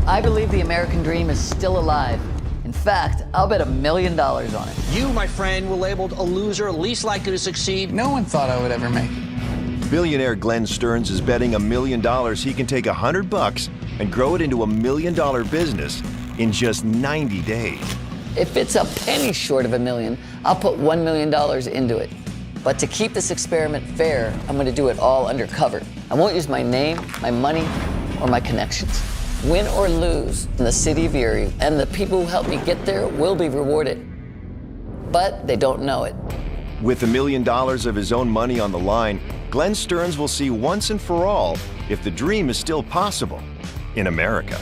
I believe the American dream is still alive. In fact, I'll bet $1 million on it. You, my friend, were labeled a loser, least likely to succeed. No one thought I would ever make it. Billionaire Glenn Stearns is betting $1 million he can take $100 and grow it into $1 million business in just 90 days. If it's a penny short of $1 million, I'll put $1 million into it. But to keep this experiment fair, I'm going to do it all undercover. I won't use my name, my money, or my connections. Win or lose in the city of Erie, and the people who helped me get there will be rewarded. But they don't know it. With $1 million of his own money on the line, Glenn Stearns will see once and for all if the dream is still possible in America.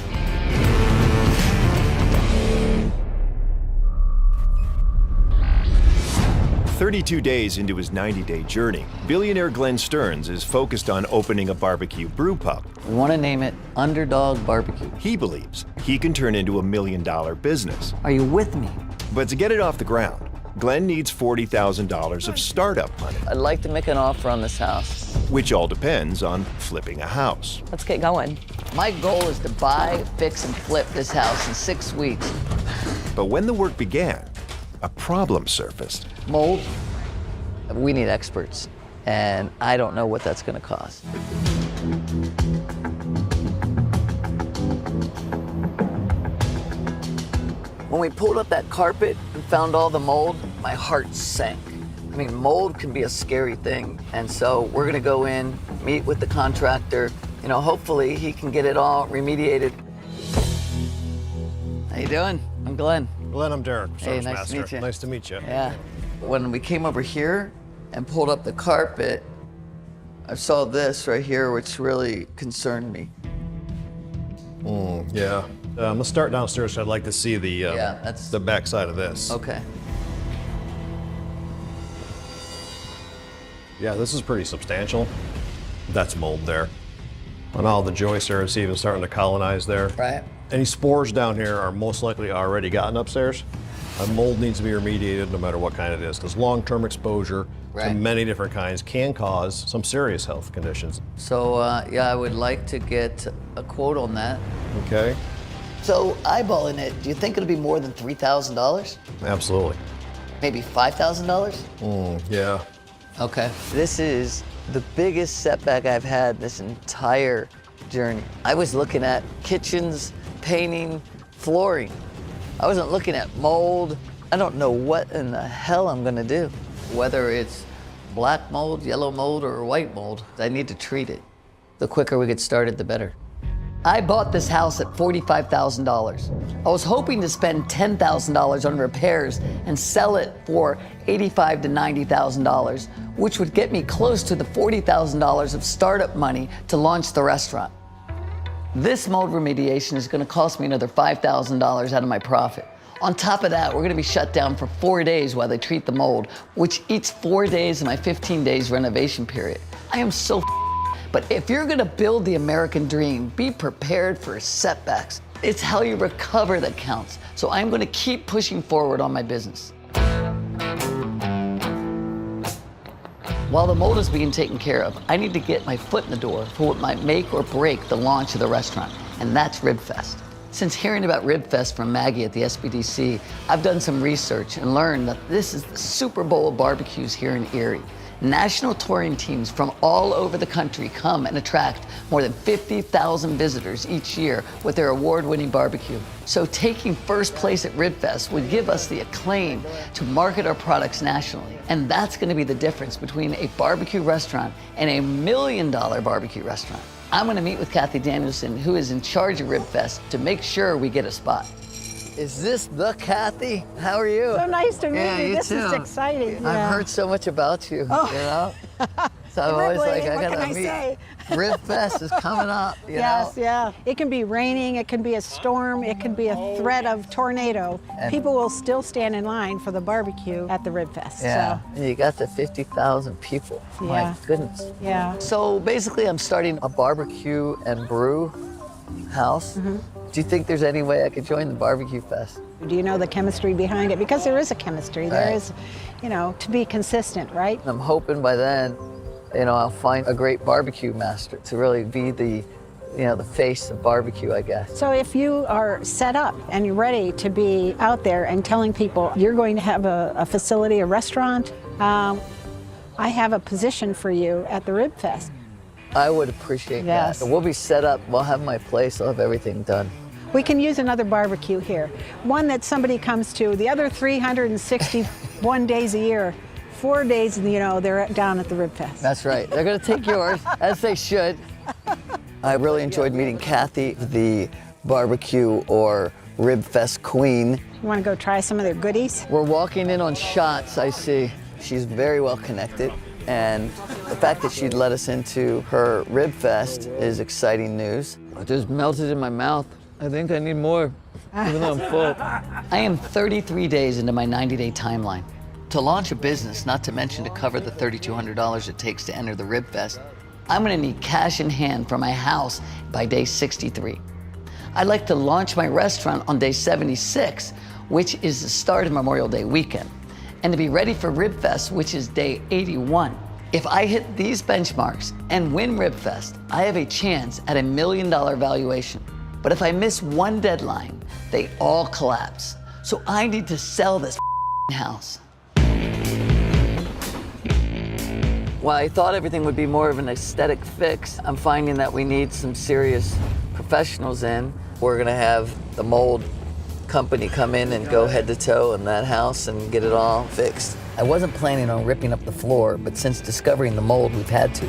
"32 days into his 90-day journey, billionaire Glenn Stearns is focused on opening a barbecue brew pub. We want to name it Underdog Barbecue. He believes he can turn into $1 million business. Are you with me? But to get it off the ground, Glenn needs $40,000 of startup money, I'd like to make an offer on this house. which all depends on flipping a house. Let's get going. My goal is to buy, fix, and flip this house in 6 weeks. But when the work began, a problem surfaced. Mold, we need experts, and I don't know what that's going to cost. When we pulled up that carpet and found all the mold, my heart sank. I mean, mold can be a scary thing, and so we're going to go in, meet with the contractor. You know, hopefully he can get it all remediated. How you doing? I'm Glenn. Glenn, I'm Derek. Hey, Service nice Master. to meet you. Nice to meet you. Yeah. When we came over here and pulled up the carpet, I saw this right here, which really concerned me. Yeah. Let's start downstairs. I'd like to see the that's the back side of this. okay. Yeah, this is pretty substantial. That's mold there. On all the joists there, it's even starting to colonize there. Right. Any spores down here are most likely already gotten upstairs. Mold needs to be remediated no matter what kind it is, because long-term exposure to many different kinds can cause some serious health conditions. So, yeah, I would like to get a quote on that. Okay? So, eyeballing it, do you think it'll be more than $3,000? Absolutely. Maybe $5,000? Yeah. Okay. This is the biggest setback I've had this entire journey. I was looking at kitchens, painting, flooring. I wasn't looking at mold. I don't know what in the hell I'm gonna do. Whether it's black mold, yellow mold, or white mold, I need to treat it. The quicker we get started, the better. I bought this house at $45,000. I was hoping to spend $10,000 on repairs and sell it for $85,000 to $90,000, which would get me close to the $40,000 of startup money to launch the restaurant. This mold remediation is going to cost me another $5,000 out of my profit. On top of that, we're going to be shut down for 4 days while they treat the mold, which eats 4 days of my 15 days renovation period. I am so but if you're going to build the American dream, be prepared for setbacks. It's how you recover that counts. So I'm going to keep pushing forward on my business. While the mold is being taken care of, I need to get my foot in the door for what might make or break the launch of the restaurant, and that's RibFest. Since hearing about RibFest from Maggie at the SBDC, I've done some research and learned that this is the Super Bowl of barbecues here in Erie. National touring teams from all over the country come and attract more than 50,000 visitors each year with their award-winning barbecue. So taking first place at RibFest would give us the acclaim to market our products nationally. And that's going to be the difference between a barbecue restaurant and $1 million barbecue restaurant. I'm going to meet with Kathy Danielson, who is in charge of RibFest, to make sure we get a spot. Is this the Kathy? How are you? So nice to meet you. This too. is exciting. I've heard so much about you, Oh. you know? So I'm always like, I What gotta can I meet. say? RibFest is coming up, you Yes, know? yeah. It can be raining, it can be a storm, it can be a threat of tornado. And- People will still stand in line for the barbecue at the RibFest. Yeah, So, and you got the 50,000 people. My Yeah. goodness. yeah. So basically, I'm starting a barbecue and brew house. Mm-hmm. Do you think there's any way I could join the barbecue fest? Do you know the chemistry behind it? Because there is a chemistry. There Right. is, you know, to be consistent, right? I'm hoping by then, you know, I'll find a great barbecue master to really be the the face of barbecue, I guess. So if you are set up and you're ready to be out there and telling people you're going to have a facility, a restaurant, I have a position for you at the Rib Fest. I would appreciate Yes. that. We'll be set up. We'll have my place. I'll have everything done. We can use another barbecue here. One that somebody comes to. The other 361 days a year, 4 days, they're down at the Rib Fest. That's right. They're going to take yours, as they should. I really enjoyed meeting Kathy, the barbecue or Rib Fest queen. You want to go try some of their goodies? We're walking in on shots, I see. She's very well connected. And the fact that she'd let us into her Rib Fest is exciting news. It just melted in my mouth. I think I need more, even though I'm full. I am 33 days into my 90-day timeline. To launch a business, not to mention to cover the $3,200 it takes to enter the Rib Fest, I'm gonna need cash in hand from my house by day 63. I'd like to launch my restaurant on day 76, which is the start of Memorial Day weekend, and to be ready for Rib Fest, which is day 81. If I hit these benchmarks and win Rib Fest, I have a chance at $1 million valuation. But if I miss one deadline, they all collapse. So I need to sell this house. While I thought everything would be more of an aesthetic fix, I'm finding that we need some serious professionals in. We're gonna have the mold company come in and go head to toe in that house and get it all fixed. I wasn't planning on ripping up the floor, but since discovering the mold, we've had to.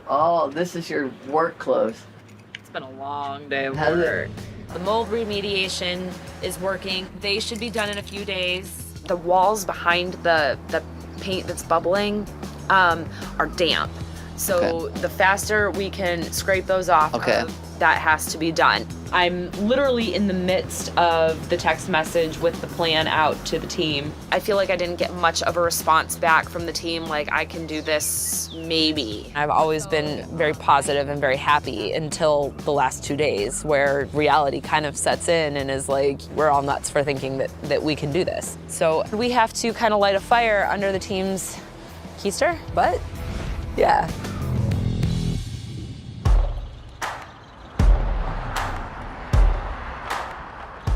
Oh, this is your work clothes. It's been a long day of Has it? work. The mold remediation is working. They should be done in a few days. The walls behind the paint that's bubbling are damp. So Okay. the faster we can scrape those off, that has to be done. I'm literally in the midst of the text message with the plan out to the team. I feel like I didn't get much of a response back from the team, like I can do this, maybe. I've always been very positive and very happy until the last 2 days where reality kind of sets in and is like, we're all nuts for thinking that we can do this. So we have to kind of light a fire under the team's keister, but yeah.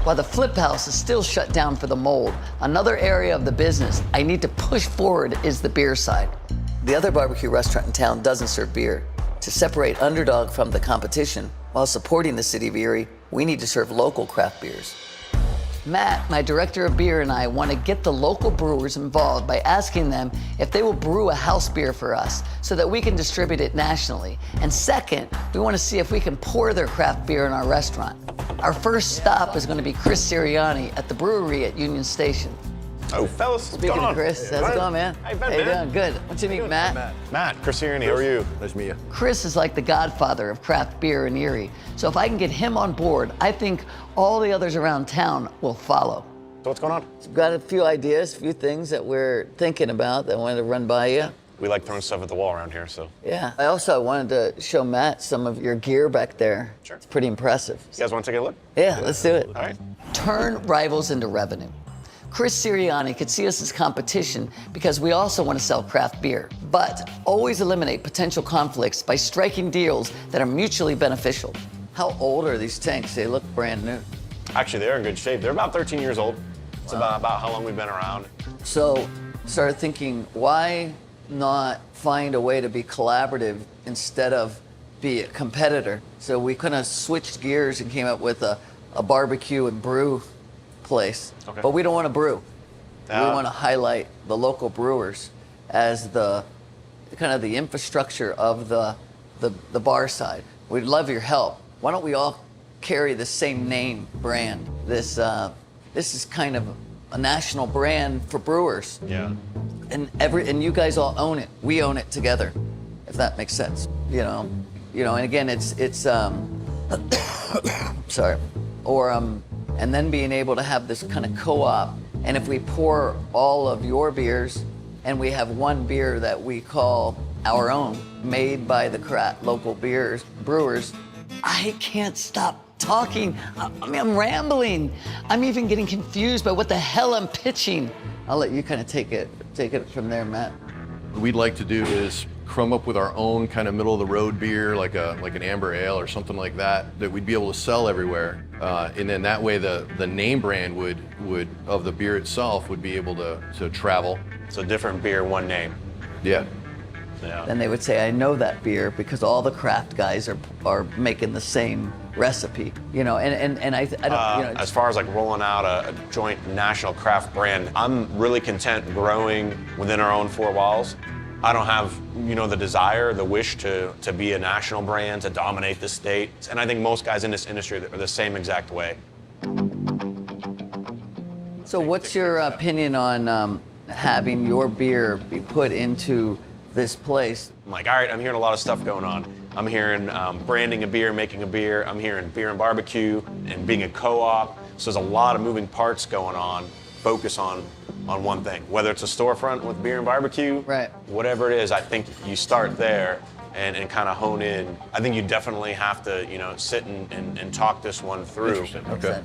While the flip house is still shut down for the mold, another area of the business I need to push forward is the beer side. The other barbecue restaurant in town doesn't serve beer. To separate Underdog from the competition while supporting the city of Erie, we need to serve local craft beers. Matt, my director of beer, and I want to get the local brewers involved by asking them if they will brew a house beer for us so that we can distribute it nationally. And second, we want to see if we can pour their craft beer in our restaurant. Our first stop is going to be Chris Sirianni at the brewery at Union Station. Oh, fellas, what's Speaking going on? of Chris, how's it going, man? How you been, How you man? doing? Good. What's your name, Matt? Matt, Chris Sirianni, how are you? Nice to meet you. Chris is like the godfather of craft beer in Erie. So if I can get him on board, I think all the others around town will follow. So what's going on? We've got a few ideas, a few things that we're thinking about that I wanted to run by you. We like throwing stuff at the wall around here, so. Yeah. I also wanted to show Matt some of your gear back there. Sure. It's pretty impressive. You guys want to take a look? Yeah, let's do it. All right. Turn rivals into revenue. Chris Sirianni could see us as competition because we also want to sell craft beer, but always eliminate potential conflicts by striking deals that are mutually beneficial. How old are these tanks? They look brand new. Actually, they're in good shape. They're about 13 years old. It's about how long we've been around. So, started thinking, why not find a way to be collaborative instead of be a competitor? So we kind of switched gears and came up with a barbecue and brew place. Okay. But we don't want to brew. We Ah. want to highlight the local brewers as the kind of the infrastructure of the bar side. We'd love your help. Why don't we all carry the same name brand? This is kind of a national brand for brewers. Yeah. And you guys all own it. We own it together, if that makes sense. You know, and again, it's sorry, or and then being able to have this kind of co-op. And if we pour all of your beers, and we have one beer that we call our own, made by the local brewers, I can't stop talking. I mean, I'm rambling. I'm even getting confused by what the hell I'm pitching. I'll let you kind of take it from there, Matt. What we'd like to do is come up with our own kind of middle of the road beer, like an amber ale or something like that we'd be able to sell everywhere. And then that way the name brand would of the beer itself would be able to travel. So different beer, one name. Yeah. Yeah. Then they would say, I know that beer because all the craft guys are making the same recipe, you know, and I don't, you know. As far as like rolling out a joint national craft brand, I'm really content growing within our own four walls. I don't have, you know, the desire, the wish to be a national brand, to dominate the state. And I think most guys in this industry are the same exact way. So what's your opinion on having your beer be put into this place? I'm like, all right, I'm hearing a lot of stuff going on. I'm hearing branding a beer, making a beer. I'm hearing beer and barbecue and being a co-op. So there's a lot of moving parts going on. Focus on one thing. Whether it's a storefront with beer and barbecue, right? Whatever it is, I think you start there and kind of hone in. I think you definitely have to, you know, sit and talk this one through. Interesting. Okay.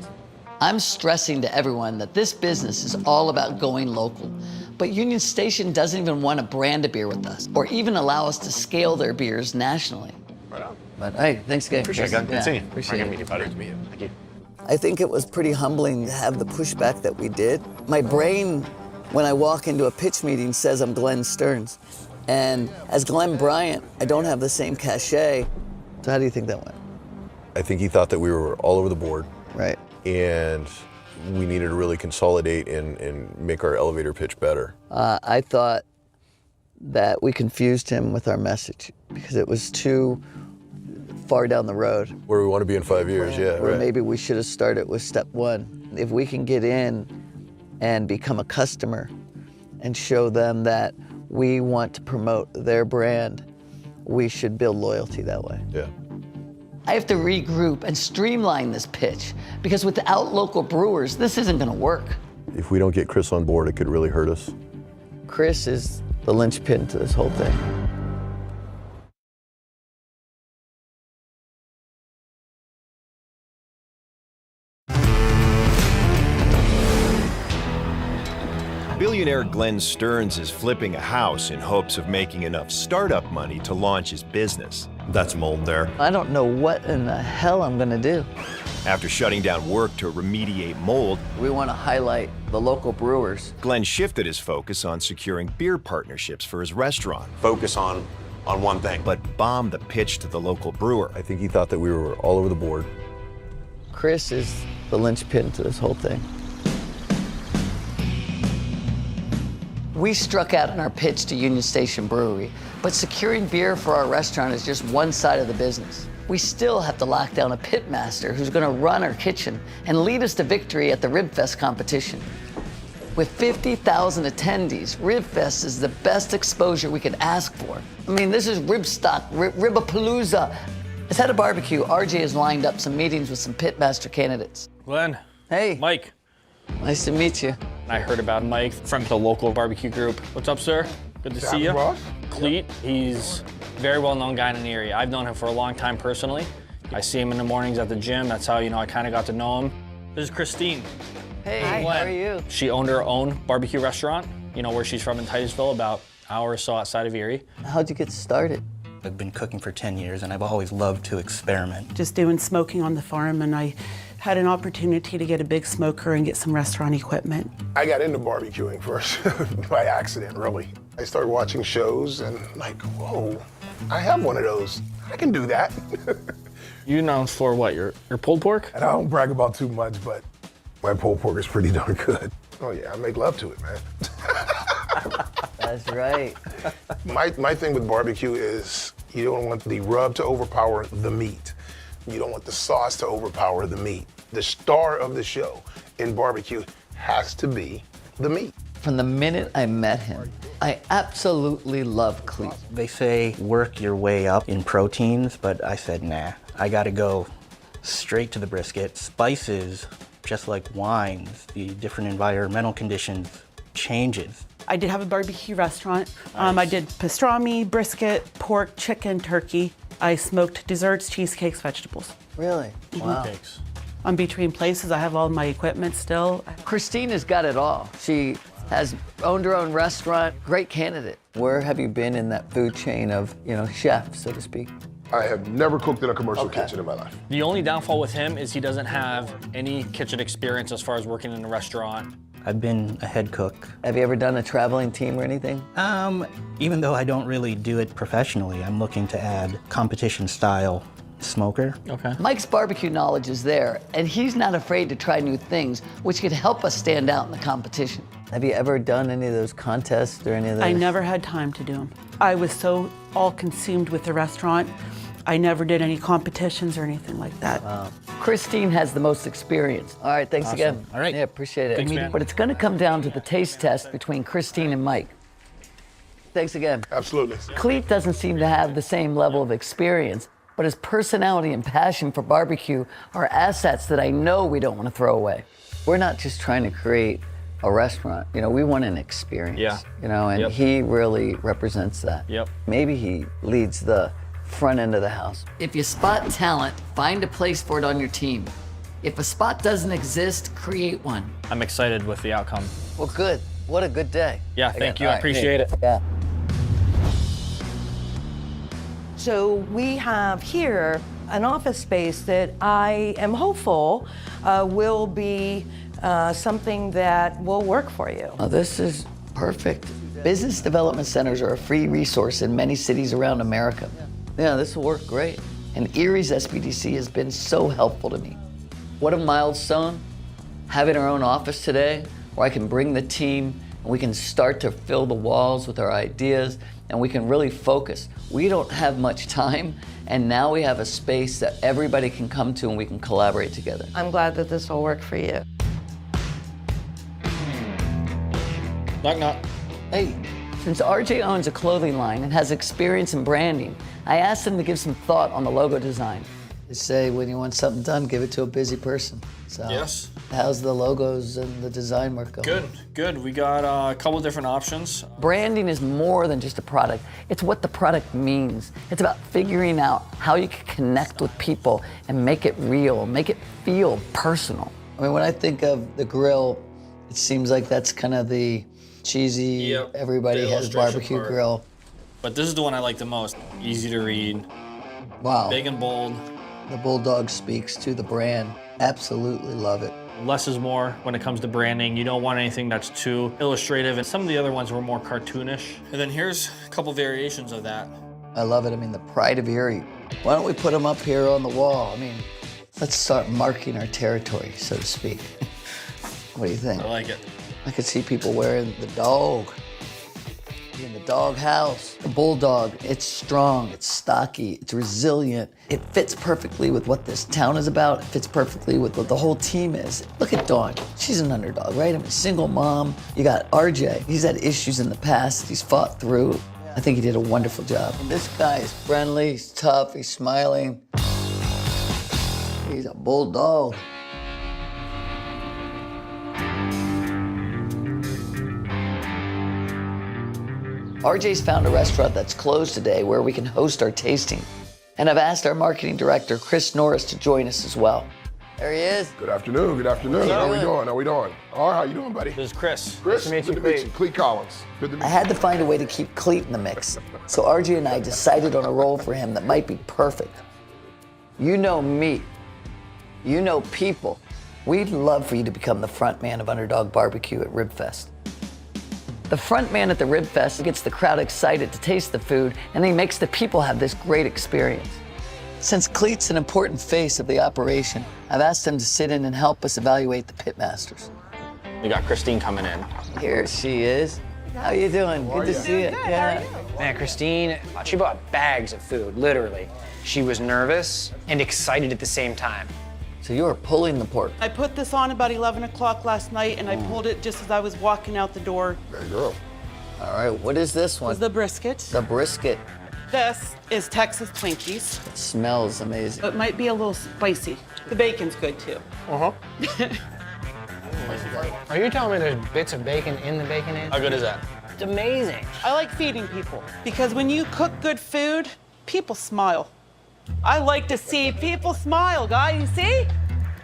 I'm stressing to everyone that this business is all about going local. But Union Station doesn't even want to brand a beer with us or even allow us to scale their beers nationally. Right on. But hey, thanks again. Appreciate it, guys. Good seeing you. Appreciate it. Meet you, buddy. Thank you. I think it was pretty humbling to have the pushback that we did. My brain, when I walk into a pitch meeting, says I'm Glenn Stearns. And as Glenn Bryant, I don't have the same cachet. So how do you think that went? I think he thought that we were all over the board. Right. And we needed to really consolidate and make our elevator pitch better. I thought that we confused him with our message because it was too far down the road. Where we want to be in 5 years, yeah, Or right. maybe we should have started with step one. If we can get in and become a customer and show them that we want to promote their brand, we should build loyalty that way. Yeah. I have to regroup and streamline this pitch because without local brewers, this isn't gonna work. If we don't get Chris on board, it could really hurt us. Chris is the linchpin to this whole thing. Billionaire Glenn Stearns is flipping a house in hopes of making enough startup money to launch his business. That's mold there. I don't know what in the hell I'm gonna do. After shutting down work to remediate mold, We want to highlight the local brewers. Glenn shifted his focus on securing beer partnerships for his restaurant, Focus on one thing. but bombed the pitch to the local brewer. I think he thought that we were all over the board. Chris is the linchpin to this whole thing. We struck out in our pitch to Union Station Brewery, but securing beer for our restaurant is just one side of the business. We still have to lock down a pitmaster who's gonna run our kitchen and lead us to victory at the Ribfest competition. With 50,000 attendees, Ribfest is the best exposure we could ask for. I mean, this is Ribstock, Ribapalooza. As head of barbecue, RJ has lined up some meetings with some pitmaster candidates. Glenn. Hey. Mike. Nice to meet you. I heard about Mike from the local barbecue group. What's up, sir? Good to see you. Cleet, he's a very well-known guy in the area. I've known him for a long time personally. I see him in the mornings at the gym. That's how, I kind of got to know him. This is Christine. Hey, Glenn. how are you? She owned her own barbecue restaurant, where she's from in Titusville, about an hour or so outside of Erie. How'd you get started? I've been cooking for 10 years and I've always loved to experiment. Just doing smoking on the farm, and I had an opportunity to get a big smoker and get some restaurant equipment. I got into barbecuing first by accident, really. I started watching shows and like, whoa, I have one of those. I can do that. You known for what, your pulled pork? And I don't brag about too much, but my pulled pork is pretty darn good. Oh yeah, I make love to it, man. That's right. My thing with barbecue is you don't want the rub to overpower the meat. You don't want the sauce to overpower the meat. The star of the show in barbecue has to be the meat. From the minute I met him, I absolutely love Cleet. They say work your way up in proteins, but I said, nah, I gotta go straight to the brisket. Spices, just like wines, the different environmental conditions changes. I did have a barbecue restaurant. Nice. I did pastrami, brisket, pork, chicken, turkey. I smoked desserts, cheesecakes, vegetables. Really? Wow. I'm between places. I have all my equipment still. Christina's got it all. She has owned her own restaurant. Great candidate. Where have you been in that food chain of, chef, so to speak? I have never cooked in a commercial kitchen in my life. The only downfall with him is he doesn't have any kitchen experience as far as working in a restaurant. I've been a head cook. Have you ever done a traveling team or anything? Even though I don't really do it professionally, I'm looking to add competition style smoker. Okay. Mike's barbecue knowledge is there, and he's not afraid to try new things, which could help us stand out in the competition. Have you ever done any of those contests or any of those? I never had time to do them. I was so all consumed with the restaurant. I never did any competitions or anything like that. Wow. Christine has the most experience. All right, thanks again. All right. Yeah, appreciate it. Thanks, man. But it's gonna come down to the taste test between Christine and Mike. Thanks again. Absolutely. Cleet doesn't seem to have the same level of experience, but his personality and passion for barbecue are assets that I know we don't want to throw away. We're not just trying to create a restaurant, we want an experience. Yeah. And Yep. he really represents that. Yep. Maybe he leads the front end of the house. If you spot talent, find a place for it on your team. If a spot doesn't exist, create one. I'm excited with the outcome. Well, good. What a good day. Yeah, thank you. All I right. appreciate it. Yeah. So we have here an office space that I am hopeful will be something that will work for you. Oh, this is perfect. Business development centers are a free resource in many cities around America. Yeah, this will work great. And Erie's SBDC has been so helpful to me. What a milestone, having our own office today, where I can bring the team and we can start to fill the walls with our ideas and we can really focus. We don't have much time, and now we have a space that everybody can come to and we can collaborate together. I'm glad that this will work for you. Knock, knock. Hey, since RJ owns a clothing line and has experience in branding, I asked him to give some thought on the logo design. They say when you want something done, give it to a busy person. So Yes. how's the logos and the design work going? Good. We got a couple different options. Branding is more than just a product. It's what the product means. It's about figuring out how you can connect with people and make it real, make it feel personal. I mean, when I think of the grill, it seems like that's kind of the cheesy, everybody the has illustration barbecue part. grill. But this is the one I like the most. Easy to read, Wow. big and bold. The Bulldog speaks to the brand. Absolutely love it. Less is more when it comes to branding. You don't want anything that's too illustrative, and some of the other ones were more cartoonish. And then here's a couple variations of that. I love it. I mean, the pride of Erie. Why don't we put them up here on the wall? I mean, let's start marking our territory, so to speak. What do you think? I like it. I could see people wearing the dog in the dog house. The Bulldog, it's strong, it's stocky, it's resilient. It fits perfectly with what this town is about. It fits perfectly with what the whole team is. Look at Dawn. She's an underdog, right? I mean, single mom. You got RJ. He's had issues in the past. He's fought through. I think he did a wonderful job. And this guy is friendly, he's tough, he's smiling. He's a bulldog. RJ's found a restaurant that's closed today where we can host our tasting. And I've asked our marketing director, Chris Norris, to join us as well. There he is. Good afternoon. Good afternoon. How we doing? How we doing? All right, how you doing, buddy? This is Chris. Chris, good to meet you. Cleet Collins. Good to meet I had to find a way to keep Cleet in the mix. So RJ and I decided on a role for him that might be perfect. You know me. You know people. We'd love for you to become the front man of Underdog Barbecue at Ribfest. The front man at the Ribfest gets the crowd excited to taste the food, and he makes the people have this great experience. Since Cleet's an important face of the operation, I've asked him to sit in and help us evaluate the pitmasters. We got Christine coming in. Here she is. How you doing? Good to see you. Yeah. Man, Christine, she bought bags of food, literally. She was nervous and excited at the same time. So you were pulling the pork. I put this on about 11 o'clock last night, and I pulled it just as I was walking out the door. There you go. All right, what is this one? This is the brisket. The brisket. This is Texas Twinkies. It smells amazing. It might be a little spicy. The bacon's good too. Are you telling me there's bits of bacon in the Baconator? How good is that? It's amazing. I like feeding people because when you cook good food, people smile. I like to see people smile, guys. You see?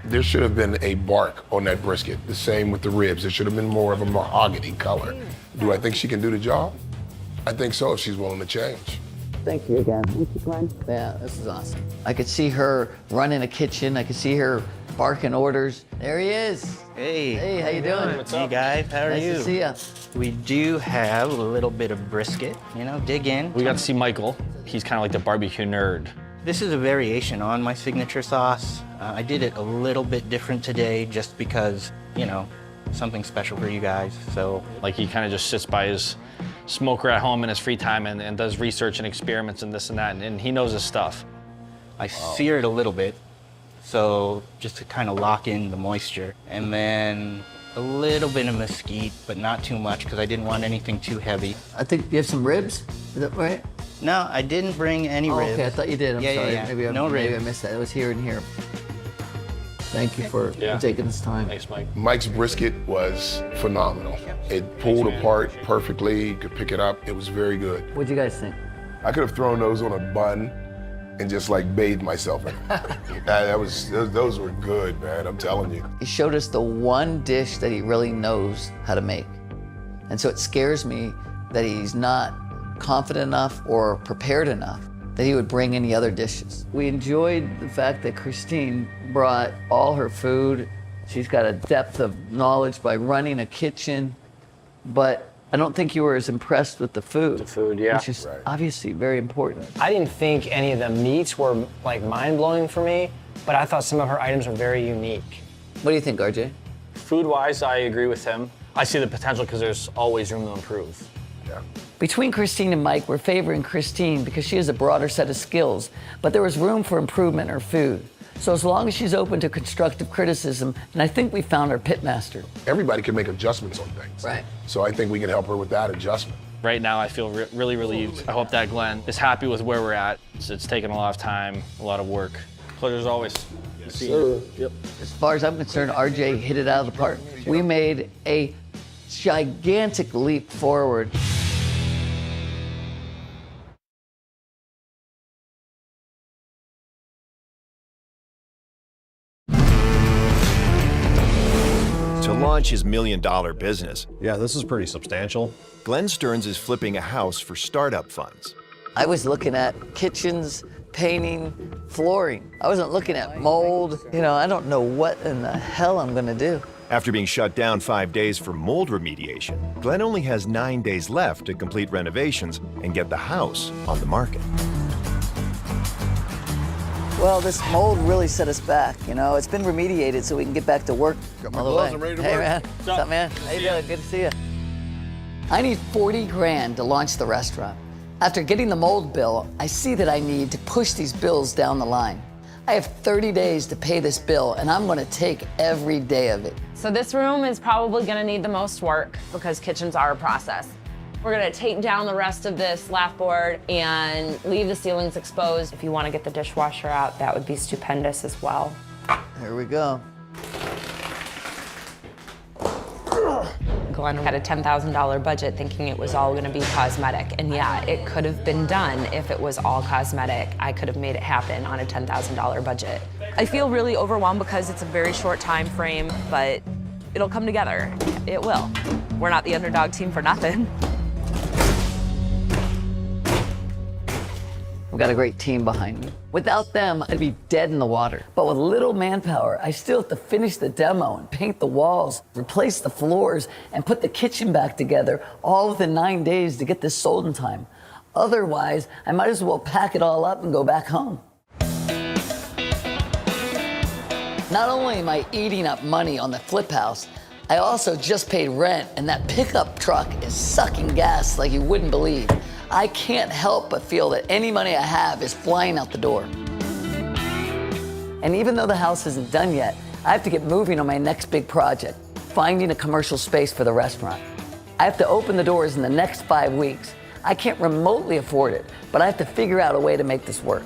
There should have been a bark on that brisket. The same with the ribs. There should have been more of a mahogany color. Do I think she can do the job? I think so if she's willing to change. Thank you again. Thank you, Glenn. Yeah, this is awesome. I could see her running a kitchen. I could see her barking orders. There he is. Hey. Hey, how you doing? What's up? Hey guys, how are you? Nice to see ya. We do have a little bit of brisket, you know, dig in. We got to see Michael. He's kind of like the barbecue nerd. This is a variation on my signature sauce. I did it a little bit different today just because, you know, something special for you guys, so. Like he kind of just sits by his smoker at home in his free time and does research and experiments and this and that, and he knows his stuff. I sear it a little bit, so just to kind of lock in the moisture. And then a little bit of mesquite, but not too much because I didn't want anything too heavy. I think you have some ribs, is that right? No, I didn't bring any ribs. Okay, I thought you did, I'm sorry. Yeah. Maybe No maybe I ribs. missed that, it was here and here. Thank you for taking this time. Thanks, Mike. Mike's brisket was phenomenal. It pulled apart perfectly. You could pick it up. It was very good. What'd you guys think? I could have thrown those on a bun and just like bathed myself in it. Those were good, man, I'm telling you. He showed us the one dish that he really knows how to make. And so it scares me that he's not confident enough or prepared enough that he would bring any other dishes. We enjoyed the fact that Christine brought all her food. She's got a depth of knowledge by running a kitchen, but I don't think you were as impressed with the food. The food, yeah. Which is obviously very important. I didn't think any of the meats were like mind-blowing for me, but I thought some of her items were very unique. What do you think, RJ? Food-wise, I agree with him. I see the potential because there's always room to improve. Yeah. Between Christine and Mike, we're favoring Christine because she has a broader set of skills, but there was room for improvement in her food. So as long as she's open to constructive criticism, then I think we found our pitmaster. Everybody can make adjustments on things. Right. So I think we can help her with that adjustment. Right now, I feel really relieved. I hope that Glenn is happy with where we're at. It's taken a lot of time, a lot of work. Pleasure as always. Yes, sir. Yep. As far as I'm concerned, RJ hit it out of the park. We made a gigantic leap forward. To launch his $1 million business, Yeah, this is pretty substantial. Glenn Stearns is flipping a house for startup funds. I was looking at kitchens, painting, flooring. I wasn't looking at mold. You know, I don't know what in the hell I'm gonna do. After being shut down 5 days for mold remediation, Glenn only has 9 days left to complete renovations and get the house on the market. Well, this mold really set us back, you know. It's been remediated so we can get back to work. Got my all the gloves, way. I'm ready to hey, work. man. What's up, man? How you doing? Good to see you. I need 40 grand to launch the restaurant. After getting the mold bill, I see that I need to push these bills down the line. I have 30 days to pay this bill, and I'm gonna take every day of it. So this room is probably gonna need the most work because kitchens are a process. We're gonna take down the rest of this lath board and leave the ceilings exposed. If you wanna get the dishwasher out, that would be stupendous as well. There we go. Glenn had a $10,000 budget thinking it was all gonna be cosmetic. And yeah, it could have been done if it was all cosmetic. I could have made it happen on a $10,000 budget. I feel really overwhelmed because it's a very short time frame, but it'll come together. It will. We're not the underdog team for nothing. We've got a great team behind me. Without them, I'd be dead in the water. But with little manpower, I still have to finish the demo and paint the walls, replace the floors, and put the kitchen back together, all within 9 days to get this sold in time. Otherwise, I might as well pack it all up and go back home. Not only am I eating up money on the flip house, I also just paid rent, and that pickup truck is sucking gas like you wouldn't believe. I can't help but feel that any money I have is flying out the door. And even though the house isn't done yet, I have to get moving on my next big project, finding a commercial space for the restaurant. I have to open the doors in the next 5 weeks. I can't remotely afford it, but I have to figure out a way to make this work.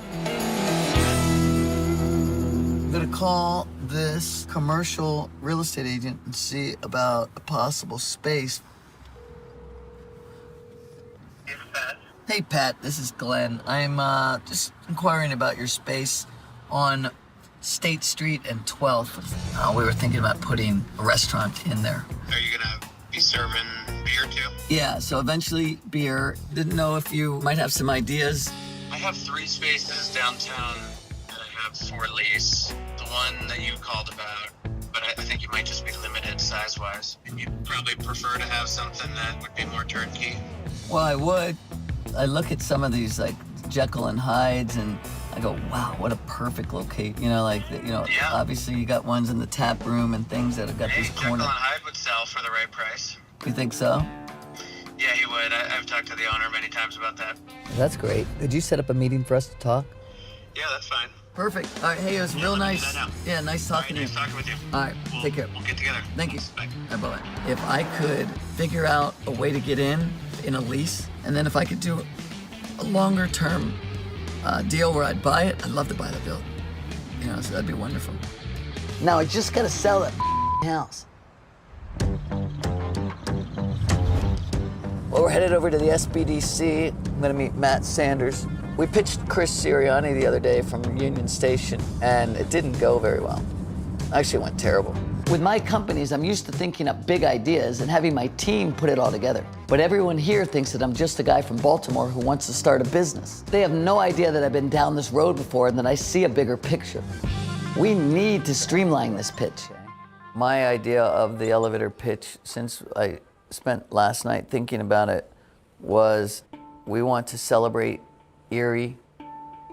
I'm gonna call this commercial real estate agent and see about a possible space. Hey Pat, this is Glenn. I'm just inquiring about your space on State Street and 12th. We were thinking about putting a restaurant in there. Are you gonna be serving beer too? Yeah, so eventually beer. Didn't know if you might have some ideas. I have 3 spaces downtown that I have for lease. The one that you called about, but I think you might just be limited size-wise. And you'd probably prefer to have something that would be more turnkey. Well, I would. I look at some of these like Jekyll and Hydes and I go, wow, what a perfect location. You know, like, Yeah. Obviously you got ones in the tap room and things that have got these Jekyll corners. and Hyde would sell for the right price. You think so? Yeah, he would. I've talked to the owner many times about that. That's great. Could you set up a meeting for us to talk? Yeah, that's fine. Perfect. All right, hey, it was real nice. Yeah, nice talking to you. Nice talking with you. All right, take care. We'll get together. Thank you. Bye. Bye-bye. If I could figure out a way to get in a lease, and then if I could do a longer term deal where I'd buy it, I'd love to buy the building. You know, so that'd be wonderful. Now I just gotta sell that house. Well, we're headed over to the SBDC. I'm gonna meet Matt Sanders. We pitched Chris Sirianni the other day from Union Station, and it didn't go very well. Actually, it went terrible. With my companies, I'm used to thinking up big ideas and having my team put it all together. But everyone here thinks that I'm just a guy from Baltimore who wants to start a business. They have no idea that I've been down this road before and that I see a bigger picture. We need to streamline this pitch. My idea of the elevator pitch, since I spent last night thinking about it, was we want to celebrate Erie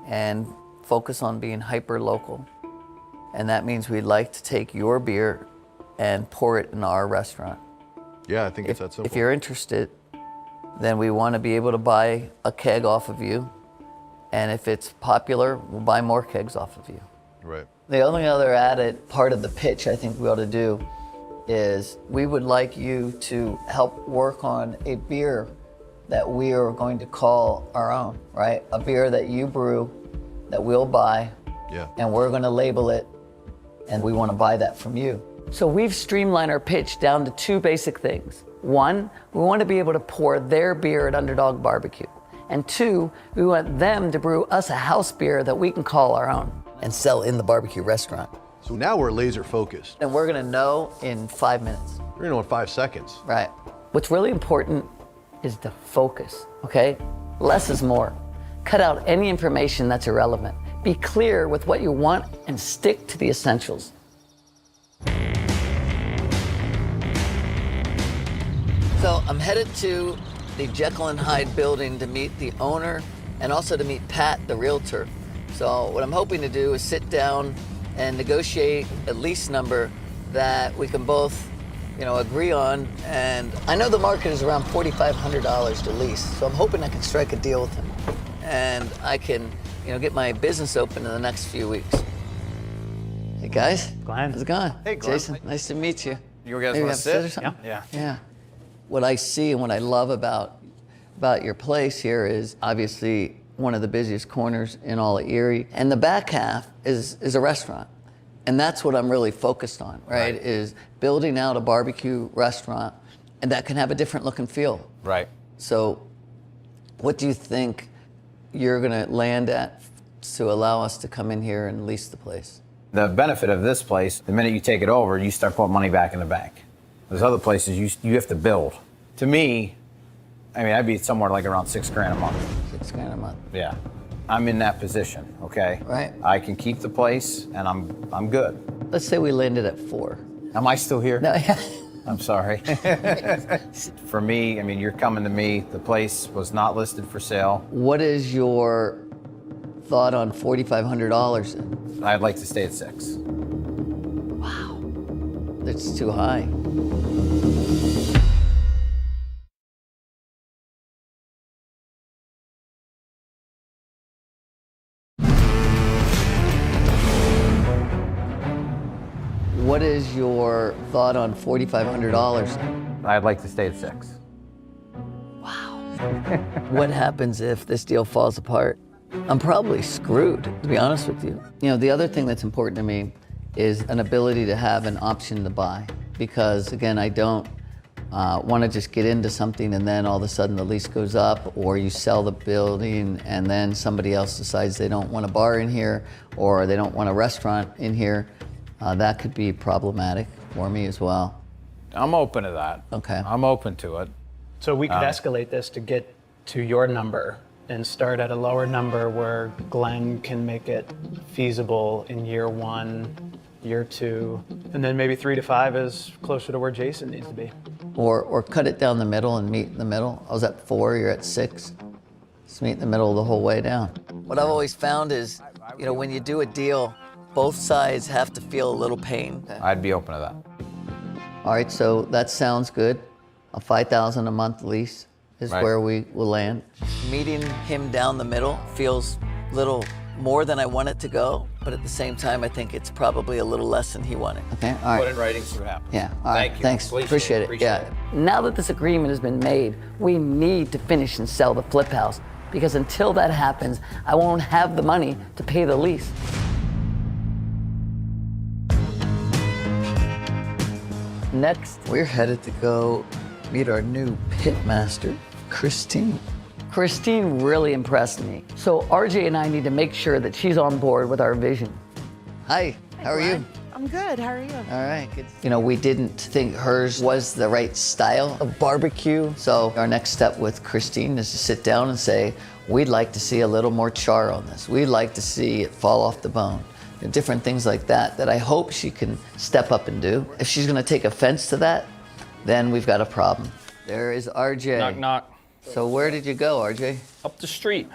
and focus on being hyper-local. And that means we'd like to take your beer and pour it in our restaurant. Yeah, I think it's that simple. If you're interested, then we want to be able to buy a keg off of you. And if it's popular, we'll buy more kegs off of you. Right. The only other added part of the pitch I think we ought to do is we would like you to help work on a beer that we are going to call our own, right? A beer that you brew, that we'll buy, and we're going to label it, and we want to buy that from you. So we've streamlined our pitch down to 2 basic things. 1, we want to be able to pour their beer at Underdog Barbecue. And 2, we want them to brew us a house beer that we can call our own and sell in the barbecue restaurant. So now we're laser focused. And we're going to know in 5 minutes. We're going to know in 5 seconds. Right. What's really important is the focus, okay? Less is more. Cut out any information that's irrelevant. Be clear with what you want and stick to the essentials. So I'm headed to the Jekyll and Hyde building to meet the owner and also to meet Pat, the realtor. So what I'm hoping to do is sit down and negotiate a lease number that we can both, agree on. And I know the market is around $4,500 to lease, so I'm hoping I can strike a deal with him. And I can, get my business open in the next few weeks. Hey guys. Glenn. How's it going? Hey, Glenn. Jason, nice to meet you. You guys Maybe want have to sit? or something? Yeah. Yeah. What I see and what I love about your place here is obviously one of the busiest corners in all of Erie. And the back half is a restaurant. And that's what I'm really focused on, right? Is building out a barbecue restaurant and that can have a different look and feel. Right. So what do you think you're gonna land at to allow us to come in here and lease the place? The benefit of this place, the minute you take it over, you start putting money back in the bank. There's other places you have to build. To me, I'd be somewhere like around $6,000 a month. $6,000 a month. Yeah. I'm in that position, okay? Right. I can keep the place and I'm good. Let's say we landed at 4. Am I still here? No, yeah. I'm sorry. For me, you're coming to me. The place was not listed for sale. What is your thought on $4,500? I'd like to stay at 6. Wow. That's too high. What is your thought on $4,500? I'd like to stay at 6. Wow. What happens if this deal falls apart? I'm probably screwed, to be honest with you. The other thing that's important to me is an ability to have an option to buy. Because again, I don't want to just get into something and then all of a sudden the lease goes up, or you sell the building and then somebody else decides they don't want a bar in here or they don't want a restaurant in here, that could be problematic for me as well. I'm open to that. Okay. I'm open to it. So we could escalate this to get to your number and start at a lower number where Glenn can make it feasible in year 1, year 2, and then maybe 3 to 5 is closer to where Jason needs to be. Or cut it down the middle and meet in the middle. I was at 4, you're at 6. Just meet in the middle the whole way down. What I've always found is, you know, when you do a deal, both sides have to feel a little pain. I'd be open to that. All right, so that sounds good. A $5,000 a month lease is where we will land. Meeting him down the middle feels a little more than I want it to go, but at the same time, I think it's probably a little less than he wanted. Okay, all right. Put it in writing, see what happens. Yeah, all right, thanks, appreciate it. Yeah. Now that this agreement has been made, we need to finish and sell the flip house, because until that happens, I won't have the money to pay the lease. Next, we're headed to go meet our new pit master, Christine. Christine really impressed me. So RJ and I need to make sure that she's on board with our vision. Hi, how are you? I'm good. How are you? All right, good. You know, we didn't think hers was the right style of barbecue. So our next step with Christine is to sit down and say, we'd like to see a little more char on this. We'd like to see it fall off the bone. And different things like that, that I hope she can step up and do. If she's gonna take offense to that, then we've got a problem. There is RJ. Knock, knock. So where did you go, RJ? Up the street.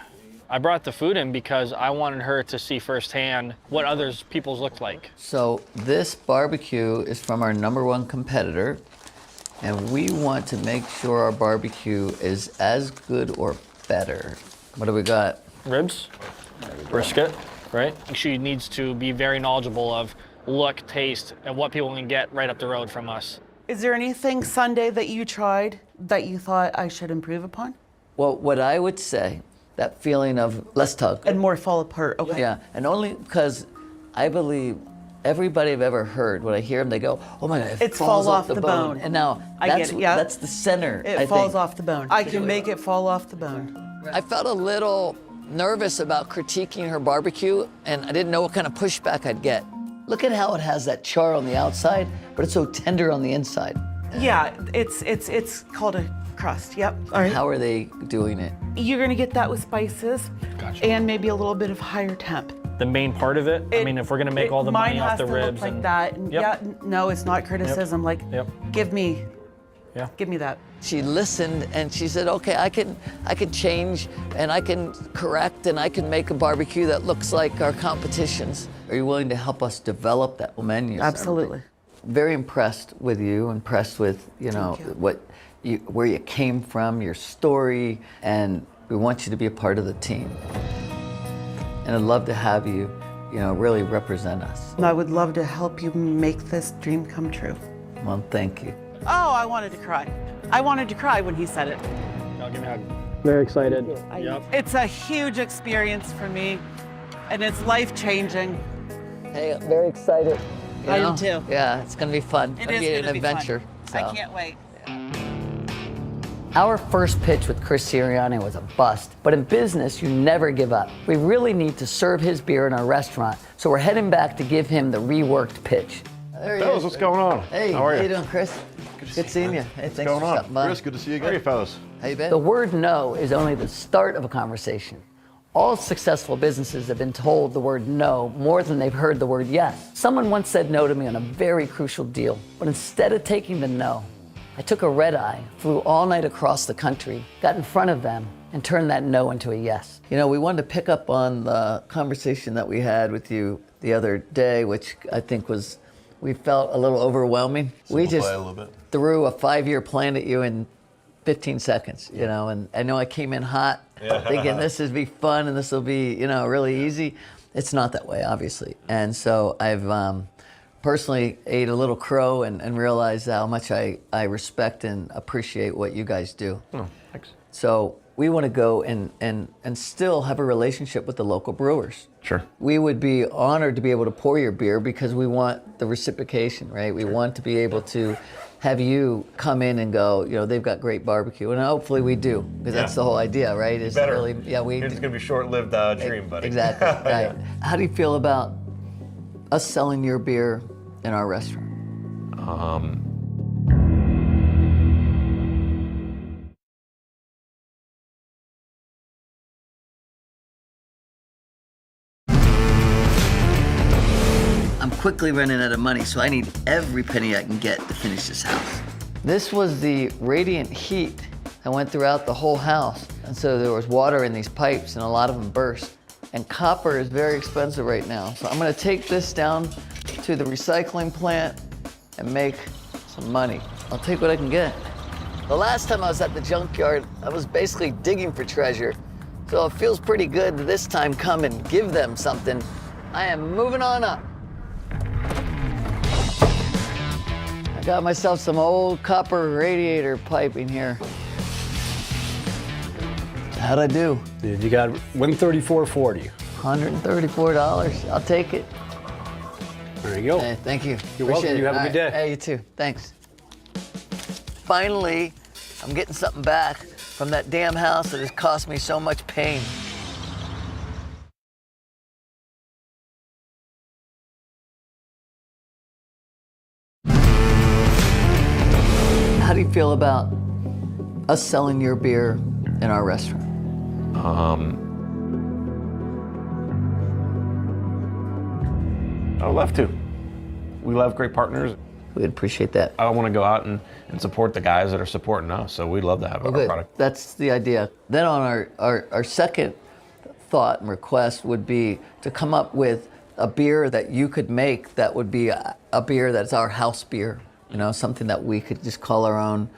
I brought the food in because I wanted her to see firsthand what others people's looked like. So this barbecue is from our #1 competitor, and we want to make sure our barbecue is as good or better. What do we got? Ribs, brisket, right? She needs to be very knowledgeable of look, taste, and what people can get right up the road from us. Is there anything Sunday that you tried that you thought I should improve upon? Well, what I would say, that feeling of less tug. And more fall apart, okay. Yeah, and only because I believe everybody I've ever heard, when I hear them, they go, oh my God, it falls off the bone. And now, that's the center, It falls off the bone. I can make it fall off the bone. I felt a little nervous about critiquing her barbecue, and I didn't know what kind of pushback I'd get. Look at how it has that char on the outside, but it's so tender on the inside. Yeah, it's called a crust, yep. All right. How are they doing it? You're gonna get that with spices and maybe a little bit of higher temp. The main part of it, I mean, if we're gonna make all the money off the ribs. Mine has to look like that. And yeah, no, it's not criticism. Like, give me that. She listened and she said, okay, I can change and I can correct and I can make a barbecue that looks like our competitions. Are you willing to help us develop that menu? Absolutely. Very impressed with you, impressed with, you know, where you came from, your story, and we want you to be a part of the team. And I'd love to have you, you know, really represent us. I would love to help you make this dream come true. Well, thank you. Oh, I wanted to cry. I wanted to cry when he said it. I'll give me a hug. Very excited. Yep. It's a huge experience for me, and it's life-changing. Hey, I'm very excited. I am too. Yeah, it's gonna be fun. It is an gonna be adventure. Fun. I can't wait. Our first pitch with Chris Sirianni was a bust, but in business, you never give up. We really need to serve his beer in our restaurant, so we're heading back to give him the reworked pitch. There he Fellas, is. what's going on? Hey, how are you? doing, Chris? Good seeing you. Hey, thanks going for on? stopping by. Chris, good to see you again. How are you, fellas? How you been? The word no is only the start of a conversation. All successful businesses have been told the word no more than they've heard the word yes. Someone once said no to me on a very crucial deal, but instead of taking the no, I took a red eye, flew all night across the country, got in front of them, and turned that no into a yes. You know, we wanted to pick up on the conversation that we had with you the other day, which I think was, we felt a little overwhelming. We just a little bit. threw a 5-year plan at you in 15 seconds, you know, and I know I came in hot, thinking this would be fun and this will be, you know, really easy. It's not that way, obviously. And so I've personally ate a little crow and realized how much I respect and appreciate what you guys do. Oh, thanks. So we want to go and still have a relationship with the local brewers. Sure. We would be honored to be able to pour your beer because we want the reciprocation, right? We want to be able to have you come in and go, you know, they've got great barbecue, and hopefully we do, because that's the whole idea, right? Is Better. really, yeah, It's going to be a short-lived dream, buddy. Exactly, right. How do you feel about us selling your beer in our restaurant? I'm quickly running out of money, so I need every penny I can get to finish this house. This was the radiant heat that went throughout the whole house. And so there was water in these pipes and a lot of them burst. And copper is very expensive right now. So I'm gonna take this down to the recycling plant and make some money. I'll take what I can get. The last time I was at the junkyard, I was basically digging for treasure. So it feels pretty good to this time come and give them something. I am moving on up. I got myself some old copper radiator piping here. How'd I do? Dude, you got $134.40. $134. I'll take it. There you go. Hey, thank you. You're Appreciate welcome. it. You have a All good right. day. Hey, you too. Thanks. Finally, I'm getting something back from that damn house that has cost me so much pain. How do you feel about us selling your beer in our restaurant? I would love to. We love great partners. We'd appreciate that. I want to go out and support the guys that are supporting us, so we'd love to have our Good. product. That's the idea. Then on our second thought and request would be to come up with a beer that you could make that would be a beer that's our house beer. You know, something that we could just call our own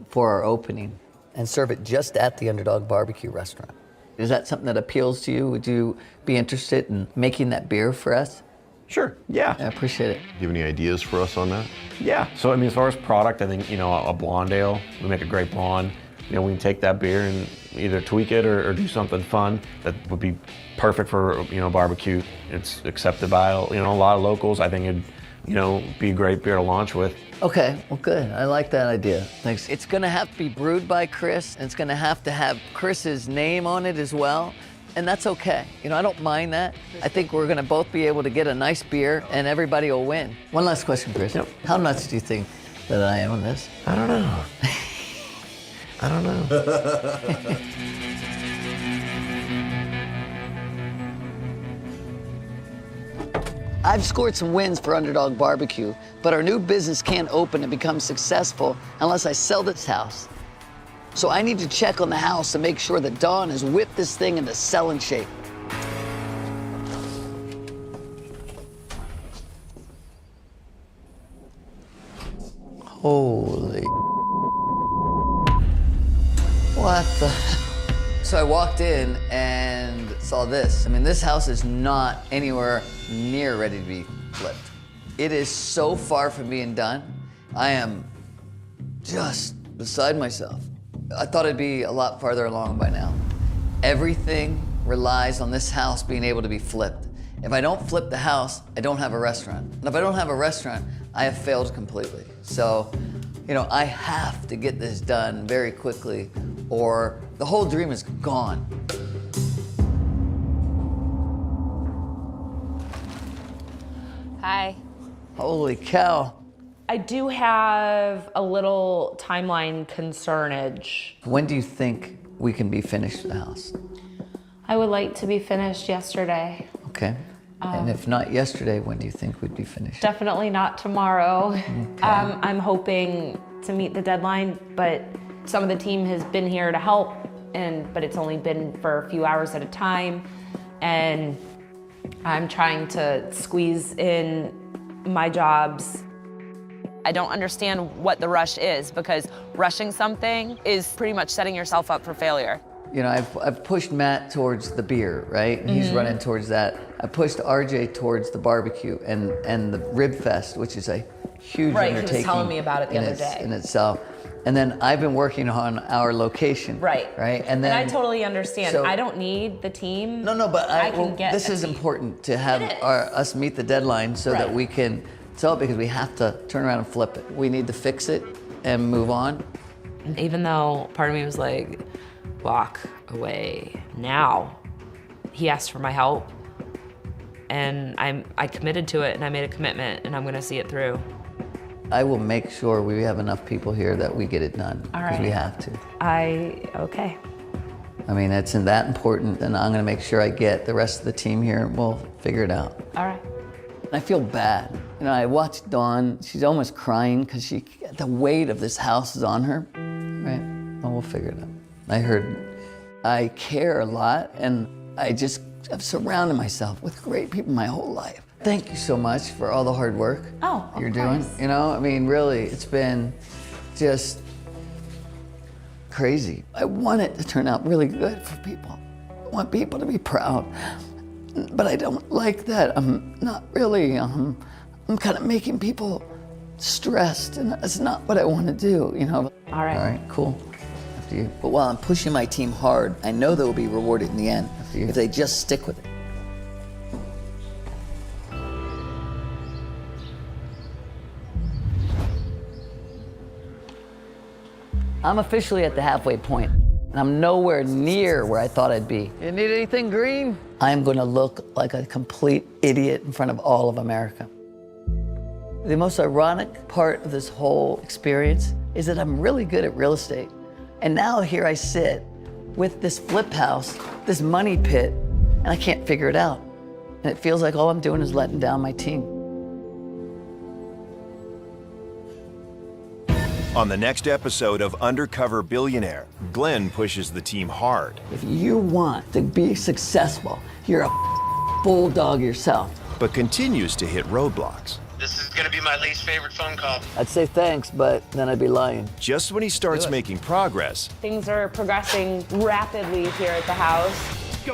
for our opening and serve it just at the Underdog Barbecue restaurant. Is that something that appeals to you? Would you be interested in making that beer for us? Sure, yeah. I appreciate it. Do you have any ideas for us on that? Yeah, so I mean, as far as product, I think, you know, a blonde ale, we make a great blonde. You know, we can take that beer and either tweak it or do something fun that would be perfect for, you know, barbecue. It's accepted by, you know, a lot of locals. I think it'd, you know, be a great beer to launch with. Okay, well, good. I like that idea. Thanks. It's gonna have to be brewed by Chris, and it's gonna have to have Chris's name on it as well, and that's okay. You know, I don't mind that. I think we're gonna both be able to get a nice beer, and everybody will win. One last question, Chris. Yep. How nuts do you think that I am on this? I don't know. I don't know. I've scored some wins for Underdog Barbecue, but our new business can't open and become successful unless I sell this house. So I need to check on the house to make sure that Dawn has whipped this thing into selling shape. Holy. What the? So I walked in and saw this. I mean, this house is not anywhere near ready to be flipped. It is so far from being done. I am just beside myself. I thought it'd be a lot farther along by now. Everything relies on this house being able to be flipped. If I don't flip the house, I don't have a restaurant. And if I don't have a restaurant, I have failed completely. So, you know, I have to get this done very quickly or the whole dream is gone. Hi. Holy cow. I do have a little timeline concernage. When do you think we can be finished with the house? I would like to be finished yesterday. Okay. And if not yesterday, when do you think we'd be finished? Definitely not tomorrow. I'm hoping to meet the deadline, but some of the team has been here to help, but it's only been for a few hours at a time. And I'm trying to squeeze in my jobs. I don't understand what the rush is, because rushing something is pretty much setting yourself up for failure. You know, I've pushed Matt towards the beer, right? And he's running towards that. I pushed RJ towards the barbecue and the Rib Fest, which is a huge Right, he was undertaking. telling me about it the other day. In itself. And then I've been working on our location. Right. Right. And I totally understand. so- I don't need the team. No, but I can get this a is team. important to have It is. us meet the deadline so that Right. we can sell it, because we have to turn around and flip it. We need to fix it and move on. Even though part of me was like, walk away now. He asked for my help, and I committed to it, and I made a commitment, and I'm gonna see it through. I will make sure we have enough people here that we get it done. All Because we right. have to. Okay. I mean, it's that important, and I'm gonna make sure I get the rest of the team here, and we'll figure it out. All right. I feel bad. You know, I watched Dawn, she's almost crying because the weight of this house is on her, right? Well, we'll figure it out. I care a lot, and I've surrounded myself with great people my whole life. Thank you so much for all the hard work you're doing. You know, I mean, really, it's been just crazy. I want it to turn out really good for people. I want people to be proud. But I don't like that. I'm not really, I'm kind of making people stressed, and that's not what I want to do, you know? All right. All right, cool. After you. But while I'm pushing my team hard, I know they will be rewarded in the end after you, if they just stick with it. I'm officially at the halfway point, and I'm nowhere near where I thought I'd be. You need anything green? I'm gonna look like a complete idiot in front of all of America. The most ironic part of this whole experience is that I'm really good at real estate. And now here I sit with this flip house, this money pit, and I can't figure it out. And it feels like all I'm doing is letting down my team. On the next episode of Undercover Billionaire, Glenn pushes the team hard, If you want to be successful, you're a bulldog yourself. but continues to hit roadblocks. This is gonna be my least favorite phone call. I'd say thanks, but then I'd be lying. Just when he starts making progress, Things are progressing rapidly here at the house.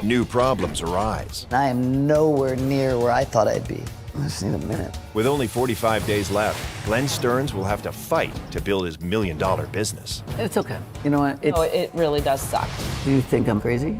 new problems arise. I am nowhere near where I thought I'd be. I just need a minute. With only 45 days left, Glenn Stearns will have to fight to build his $1 million business. It's okay. You know what? No, it really does suck. Do you think I'm crazy?